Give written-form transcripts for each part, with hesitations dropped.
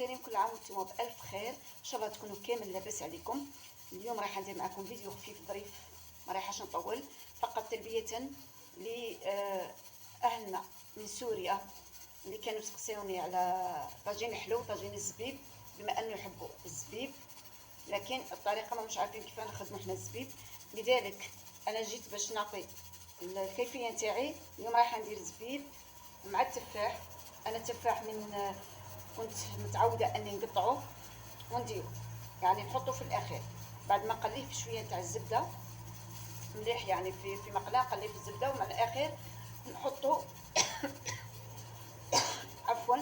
الكريم، كل عام وانتم بألف خير. ان شاء الله تكونوا كامل لاباس عليكم. اليوم راح ندير معكم فيديو خفيف ظريف، ما رايحاش نطول، فقط تلبية لأهلنا من سوريا اللي كانوا تسقسيوني على طاجين الحلو، طاجين الزبيب، بما انه يحبوا الزبيب لكن الطريقه ما مش عارفين كيف نخدموا حنا الزبيب. لذلك انا جيت باش نعطي الكيفيه نتاعي. اليوم رايحه ندير زبيب مع التفاح. انا التفاح من كنت متعوده اني نقطعه ونديرو، يعني نحطه في الاخير بعد ما نقليه في شويه تاع الزبده مليح، يعني في مقلاه نقليه في الزبده، ومع الاخر نحطه عفوا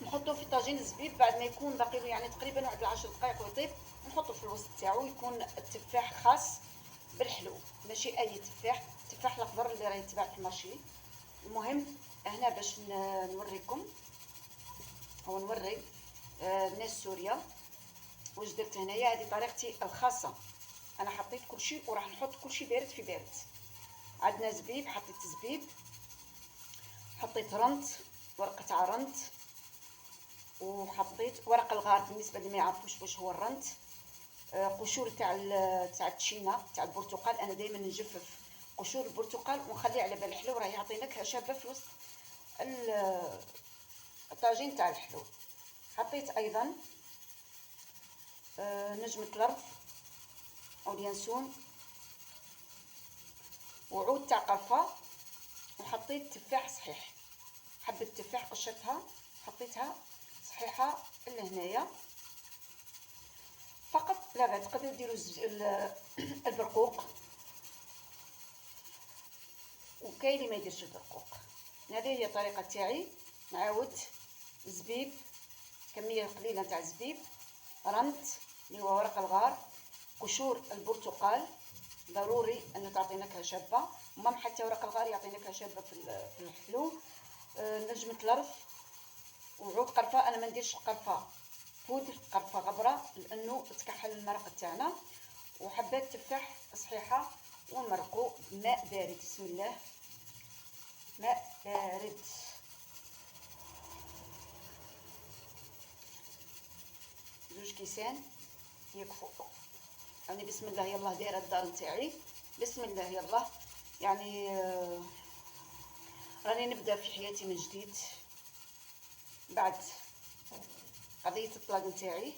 نحطه في طاجين الزبيب بعد ما يكون باقي له يعني تقريبا واحد 10 دقائق ويطيب. نحطه في الوسط تاعو، يكون التفاح خاص بالحلو، ماشي اي تفاح، التفاح الاخضر اللي راه يتباع في المارشي. المهم هنا باش نوريكم او نوري ناس سوريا واش درت هنايا. هذه طريقتي الخاصه، انا حطيت كل شيء وراح نحط كل شيء بارد في بارد. عندنا زبيب، حطيت زبيب، حطيت رنت، ورقه تاع رنت، وحطيت ورق الغار بالنسبه اللي ما يعرفوش واش هو الرنت. قشور تاع التشينا تاع البرتقال، انا دائما نجفف قشور البرتقال ونخليه على بال الحلو، راه يعطي نكهه شابه في وسط الطاجين تاع الحلو. حطيت ايضا نجمه الارض او اليانسون وعود تاع قرفه، وحطيت تفاح صحيح، حبه تفاح قشرتها حطيتها صحيحه لهنايا فقط لا غير. تقدروا ديروا البرقوق، وكاين اللي ما يديرش البرقوق. هذه هي الطريقه تاعي. نعاود زبيب، كميه قليله تاع زبيب، رنت اللي هو ورق الغار، قشور البرتقال ضروري انه تعطي نكهه شابه، مام حتى ورق الغار يعطي نكهه شابه في الحلو. نجمه الارض وعود قرفه، انا ما نديرش قرفه بودر، قرفه غبره لانه تكحل المرق تاعنا، وحبات تفاح صحيحه، ونمرقوا بماء بارد. بسم الله، ماء بارد. زوج كيسان يكفوا. يعني بسم الله يلا دايره الدار نتاعي، بسم الله يلا. يعني راني نبدا في حياتي من جديد بعد قضيه الطلاق نتاعي،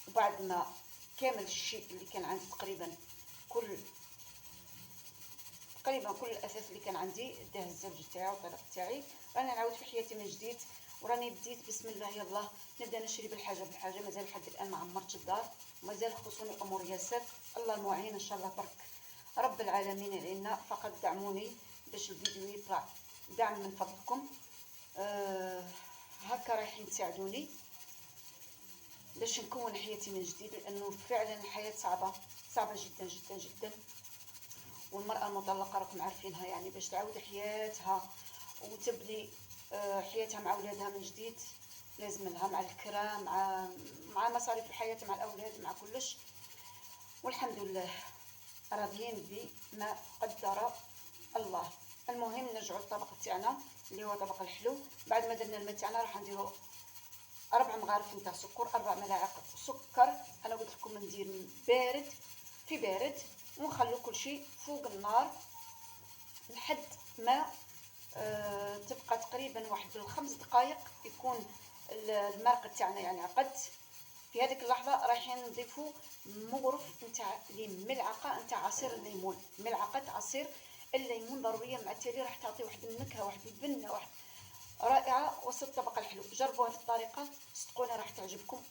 وبعد ما كامل الشيء اللي كان عندي تقريبا كل الاساس اللي كان عندي داه الزوج تاعي والطلاق تاعي، راني نعاود في حياتي من جديد. وراني بديت بسم الله يلا نبدا نشري بالحاجه. مازال لحد الان ما عمرتش الدار، ومازال خصوني الامور ياسر. الله المعين ان شاء الله، برك رب العالمين علينا. فقط دعموني باش الفيديو يطلع، دعم من فضلكم. هكا رايحين تساعدوني باش نكون حياتي من جديد، لانه فعلا الحياه صعبه جدا جدا جدا. والمراه المطلقه راكم عارفينها، يعني باش تعاود حياتها وتبني حياتها مع اولادها من جديد، لازم لها مع الكرا، مع مصاريف الحياه، مع الاولاد، مع كلش. والحمد لله راضيين بما قدر الله. المهم نرجعوا للطبق تاعنا اللي هو طبق الحلو. بعد ما درنا الماء تاعنا راح نديرو 4 مغارف نتاع سكر، 4 ملاعق سكر. انا قلت لكم ندير بارد في بارد، ونخلو كل شيء فوق النار لحد ما تبقى تقريبا واحد 5 دقائق يكون المرق تاعنا يعني عقد. في هذيك اللحظه رايحين نضيفوا مغرف نتاع ملعقه نتاع عصير الليمون، ملعقه عصير الليمون ضروريه، مع التالي راح تعطي واحد النكهه، واحد البنه، واحد رائعه وسط الطبق الحلو. جربوا هذه الطريقه صدقوني راح تعجبكم،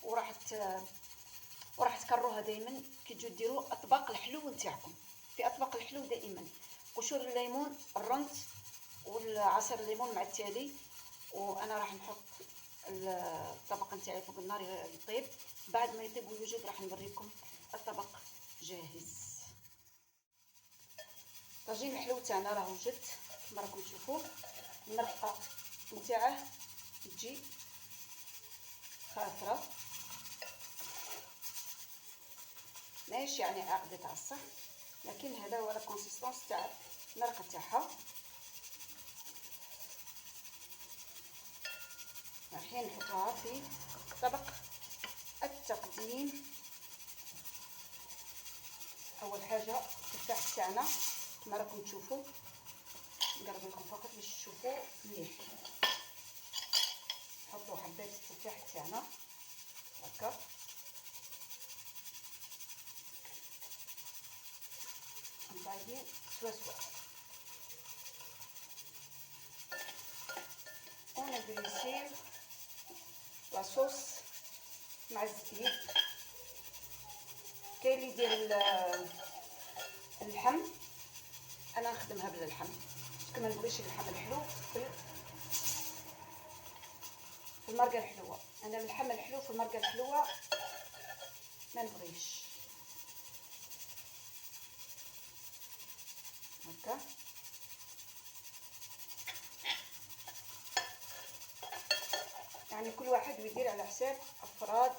وراح تكرروها دائما كي تجوا ديروا اطباق الحلو نتاعكم. في اطباق الحلو دائما قشور الليمون، الرنت، والعصير الليمون مع التالي. وانا راح نحط الطبق نتاعي فوق النار يطيب. بعد ما يطيب ويوجد راح نوريكم الطبق جاهز. طاجين الحلو تاعنا راه وجد كما راكم تشوفوا. المرقه نتاعه تجي خاطره، ماشي يعني عقده تاع الصح، لكن هذا هو لا كونسيستونس تاع المرقه تاعها. راح حين نحطوها في طبق التقديم. اول حاجه التفاح تاعنا كما راكم تشوفوا، نقرب لكم فقط باش تشوفوا مليح. نحطوا حبات التفاح تاعنا هكا، نطيبين سوا سوا، ونغريسيو لاصوص مع الزبيب. كاين اللي يدير اللحم، انا نخدمها بلا لحم باسكو ما نبغيش اللحم الحلو في المرقه الحلوه. انا اللحم الحلو في المرقه الحلوه ما نبغيش. هكا يعني كل واحد يدير على حساب افراد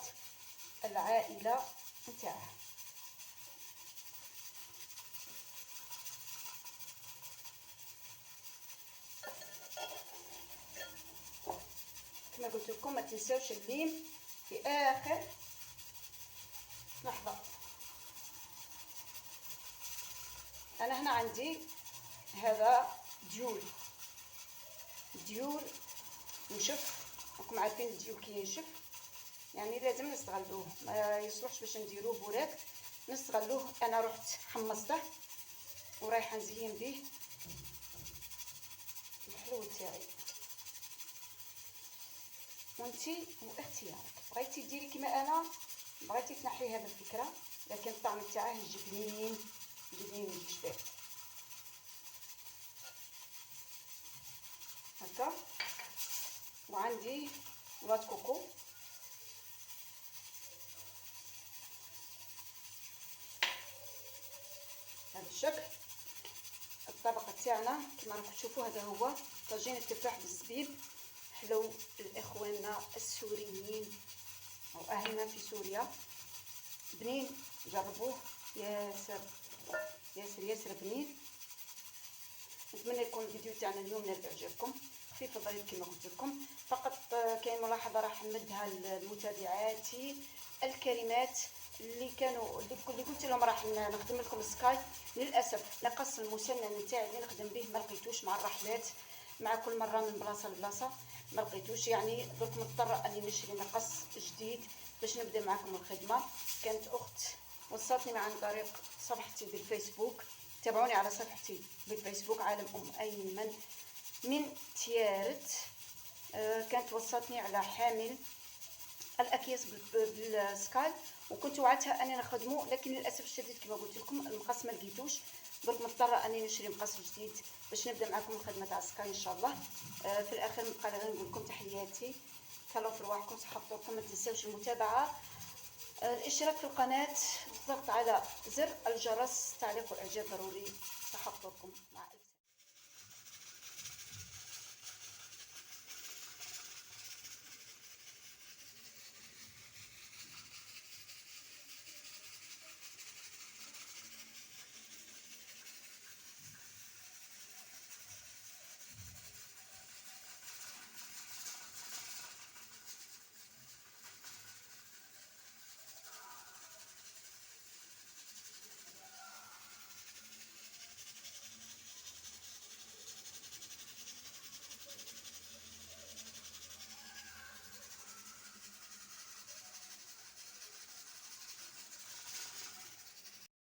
العائله نتاعه. كما قلت لكم ما تنساوش الليم في اخر لحظه. انا هنا عندي هذا ديول نشف، راكم عارفين الديول كي ينشف يعني لازم نستغلوه، ما يصلحش باش نديروه بوراك، نستغلوه. انا رحت حمصته ورايحه نزين به الحلو تاعي. وانتي واختيارك، بغيتي ديري كيما انا، بغيتي تنحي هذه الفكره، لكن الطعم تاعه يجي بنين يجي شباب هكا. وعندي بلاط كوكو هذا الشكل. الطبق تاعنا كما راكم تشوفوا هذا هو طاجين التفاح بالزبيب، حلو الاخواننا السوريين او اهلنا في سوريا، بنين جربوه، ياسر ياسر ياسر بنين. نتمنى يكون الفيديو تاعنا اليوم نال اعجابكم، خفيف الظريف كما قلت لكم. فقط كاين ملاحظه راح نمدها لمتابعاتي الكريمات اللي قلت لهم راح نخدم لكم سكاي. للاسف نقص المسنن نتاعي اللي نخدم به ما لقيتوش مع الرحلات، مع كل مره من بلاصه لبلاصه ما لقيتوش، يعني درك مضطره اني نشري مقص جديد باش نبدا معكم الخدمه. كانت اخت وصلتني عن طريق صفحتي بالفيسبوك، تابعوني على صفحتي بالفيسبوك عالم ايمن من تيارت. كانت وصلتني على حامل الاكياس بالسكاي، وكنت وعدتها اني نخدمه، لكن للاسف الشديد كما قلت لكم المقص ما لقيتوش، درك مضطره اني نشري مقص جديد باش نبدا معكم الخدمه تاع سكاي ان شاء الله. في الاخر نبقى غير نقول لكم تحياتي، تهلاو في رواحكم، صحتكم، ما تنساوش المتابعه، الاشتراك في القناه، الضغط على زر الجرس، تعليق والاعجاب ضروري. صحتكم.